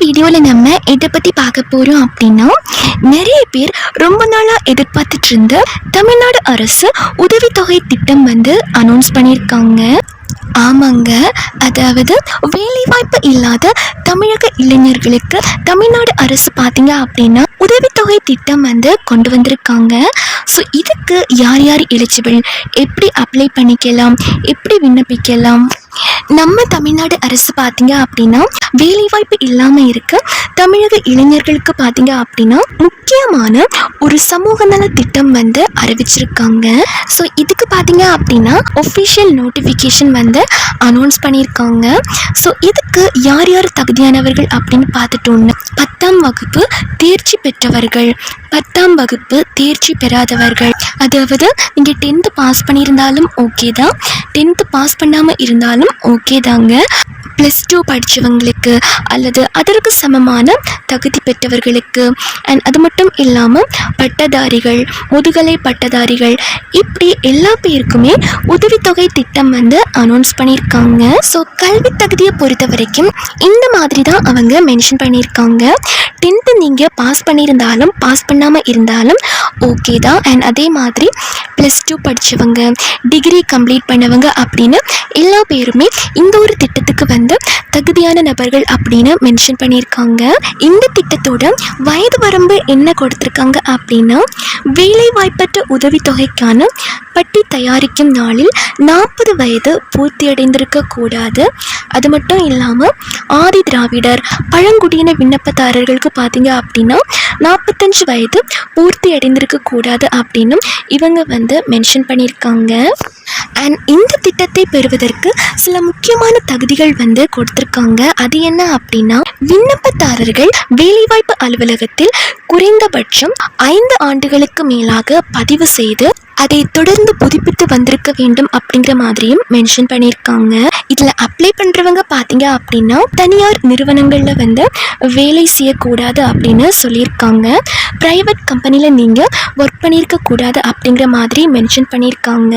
வீடியோவில் நம்ம எதை பற்றி பார்க்க போகிறோம் அப்படின்னா, நிறைய பேர் ரொம்ப நாளாக எதிர்பார்த்துட்டு இருந்த தமிழ்நாடு அரசு உதவித்தொகை திட்டம் அனௌன்ஸ் பண்ணியிருக்காங்க. ஆமாங்க, அதாவது வேலைவாய்ப்பு இல்லாத தமிழக இளைஞர்களுக்கு தமிழ்நாடு அரசு பார்த்தீங்க அப்படின்னா உதவித்தொகை திட்டம் கொண்டு வந்திருக்காங்க. ஸோ இதுக்கு யார் யார் எலிஜிபிள், எப்படி அப்ளை பண்ணிக்கலாம், எப்படி விண்ணப்பிக்கலாம்? நம்ம தமிழ்நாடு அரசு பார்த்தீங்க அப்படின்னா வேலைவாய்ப்பு இல்லாமல் இருக்க தமிழக இளைஞர்களுக்கு பார்த்தீங்க அப்படின்னா முக்கியமான ஒரு சமூக நல திட்டம் அறிவிச்சிருக்காங்க. ஸோ இதுக்கு பார்த்தீங்க அப்படின்னா ஒஃபிஷியல் நோட்டிஃபிகேஷன் அனௌன்ஸ் பண்ணியிருக்காங்க. ஸோ இதுக்கு யார் யார் தகுதியானவர்கள் அப்படின்னு பார்த்துட்டோன்னு, 10ஆம் வகுப்பு தேர்ச்சி பெற்றவர்கள், 10ஆம் வகுப்பு தேர்ச்சி பெறாதவர்கள், அதாவது நீங்கள் 10th பாஸ் பண்ணியிருந்தாலும் ஓகே தான், 10th பாஸ் பண்ணாமல் இருந்தாலும் ஓகே தாங்க, +2 படித்தவங்களுக்கு அல்லது அதற்கு சமமான தகுதி பெற்றவர்களுக்கு, அண்ட் அது மட்டும் இல்லாமல் பட்டதாரிகள், முதுகலை பட்டதாரிகள், இப்படி எல்லா பேருக்குமே உதவித்தொகை திட்டம் அனௌன்ஸ் பண்ணியிருக்காங்க. ஸோ கல்வி தகுதியை பொறுத்த வரைக்கும் இந்த மாதிரி தான் அவங்க மென்ஷன் பண்ணியிருக்காங்க. 10th நீங்கள் பாஸ் பண்ணியிருந்தாலும் பாஸ் பண்ணாமல் இருந்தாலும் ஓகே தான், அண்ட் அதே மாதிரி +2 படித்தவங்க, டிகிரி கம்ப்ளீட் பண்ணவங்க அப்படின்னு எல்லா பேருமே இந்த ஒரு திட்டத்துக்கு தகுதியான நபர்கள் அப்படின்னு மென்ஷன் பண்ணியிருக்காங்க. இந்த திட்டத்தோட வயது வரம்பு என்ன கொடுத்துருக்காங்க அப்படின்னா, வேலைவாய்ப்பற்ற உதவித்தொகைக்கான பட்டி தயாரிக்கும் நாளில் 40 வயது பூர்த்தியடைந்திருக்க கூடாது. அது மட்டும் இல்லாமல் ஆதி திராவிடர், பழங்குடியின விண்ணப்பதாரர்களுக்கு பார்த்தீங்க அப்படின்னா 45 வயது பூர்த்தி அடைந்திருக்க கூடாது அப்படின்னு இவங்க மென்ஷன் பண்ணியிருக்காங்க. அண்ட் இந்த திட்டத்தை பெறுவதற்கு சில முக்கியமான தகுதிகள் கொடுத்துருக்காங்க. அது என்ன அப்படின்னா, விண்ணப்பதாரர்கள் வேலைவாய்ப்பு அலுவலகத்தில் குறைந்தபட்சம் 5 ஆண்டுகளுக்கு மேலாக பதிவு செய்து அதை தொடர்ந்து புதுப்பித்து வந்திருக்க வேண்டும் அப்படிங்கிற மாதிரியும் மென்ஷன் பண்ணியிருக்காங்க. இதில் அப்ளை பண்ணுறவங்க பார்த்தீங்க அப்படின்னா தனியார் நிறுவனங்களில் வேலை செய்யக்கூடாது அப்படின்னு சொல்லியிருக்காங்க. ப்ரைவேட் கம்பெனியில் நீங்கள் ஒர்க் பண்ணியிருக்க கூடாது அப்படிங்கிற மாதிரி மென்ஷன் பண்ணியிருக்காங்க.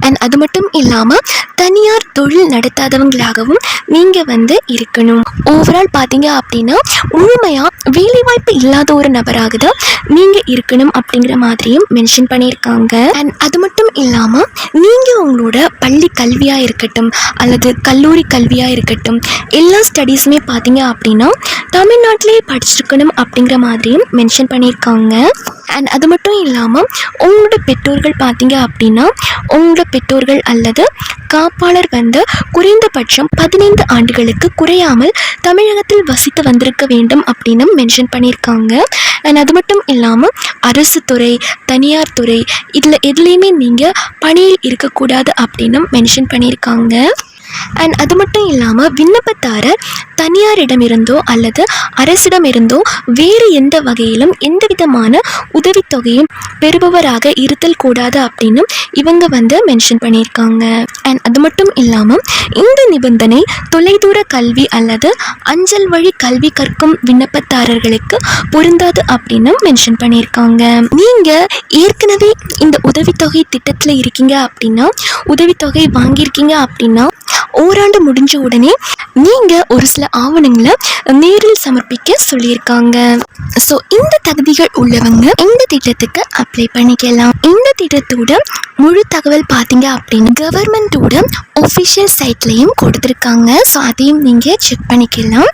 அண்ட் அது மட்டும் இல்லாமல் தனியார் தொழில் நடத்தாதவங்களாகவும் நீங்கள் இருக்கணும். ஓவரால் பார்த்தீங்க அப்படின்னா முழுமையாக வேலைவாய்ப்பு இல்லாத ஒரு நபராக தான் நீங்கள் இருக்கணும் அப்படிங்கிற மாதிரியும் மென்ஷன் பண்ணியிருக்காங்க. அண்ட் அது மட்டும் இல்லாமல் நீங்கள் உங்களோட பள்ளி கல்வியாக இருக்கட்டும் அல்லது கல்லூரி கல்வியாக இருக்கட்டும், எல்லா ஸ்டடீஸுமே பார்த்தீங்க அப்படின்னா தமிழ்நாட்டிலே படிச்சிருக்கணும் அப்படிங்கிற மாதிரியும் மென்ஷன் பண்ணியிருக்காங்க. அண்ட் அது மட்டும் இல்லாமல் உங்களோட பெற்றோர்கள் பார்த்தீங்க அப்படின்னா உங்களோட பெற்றோர்கள் அல்லது காப்பாளர் குறைந்தபட்சம் 15 ஆண்டுகளுக்கு குறையாமல் தமிழகத்தில் வசித்து வந்திருக்க வேண்டும் அப்படின்னு மென்ஷன் பண்ணியிருக்காங்க. அண்ட் அது மட்டும் இல்லாமல் அரசு துறை, தனியார் துறை, இதில் எதுலேயுமே நீங்கள் பணியில் இருக்கக்கூடாது அப்படின்னு மென்ஷன் பண்ணியிருக்காங்க. அண்ட் அது மட்டும் இல்லாமல் விண்ணப்பதாரர் தனியாரிடமிருந்தோ அல்லது அரசிடமிருந்தோ வேறு எந்த வகையிலும் எந்த விதமான உதவித்தொகையும் பெறுபவராக இருத்தல் கூடாது அப்படின்னு இவங்க மென்ஷன் பண்ணியிருக்காங்க. அண்ட் அது மட்டும் இல்லாமல் இந்த நிபந்தனை தொலைதூர கல்வி அல்லது அஞ்சல் வழி கல்வி கற்கும் விண்ணப்பதாரர்களுக்கு பொருந்தாது அப்படின்னு மென்ஷன் பண்ணியிருக்காங்க. நீங்கள் ஏற்கனவே இந்த உதவித்தொகை திட்டத்தில் இருக்கீங்க அப்படின்னா, உதவித்தொகை வாங்கியிருக்கீங்க அப்படின்னா ஓராண்டு முடிஞ்ச உடனே நீங்கள் ஒரு சில ஆவணங்களை நேரில் சமர்ப்பிக்க சொல்லியிருக்காங்க. ஸோ இந்த தகுதிகள் உள்ளவங்க இந்த திட்டத்துக்கு அப்ளை பண்ணிக்கலாம். இந்த திட்டத்தோட முழு தகவல் பார்த்தீங்க அப்படின்னு கவர்மெண்ட்டோட ஒஃபிஷியல் சைட்லையும் கொடுத்துருக்காங்க. ஸோ அதையும் நீங்கள் செக் பண்ணிக்கலாம்.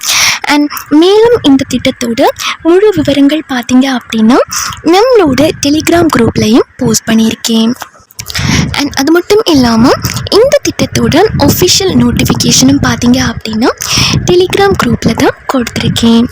அண்ட் மேலும் இந்த திட்டத்தோட முழு விவரங்கள் பார்த்தீங்க அப்படின்னா நம்மளோட டெலிகிராம் குரூப்லையும் போஸ்ட் பண்ணியிருக்கேன். அண்ட் அது மட்டும் இல்லாமல் இந்த திட்டத்தோட ஒஃபிஷியல் நோட்டிஃபிகேஷனும் பார்த்தீங்க அப்படின்னா டெலிகிராம் குரூப்பில் தான் கொடுத்துருக்கேன்.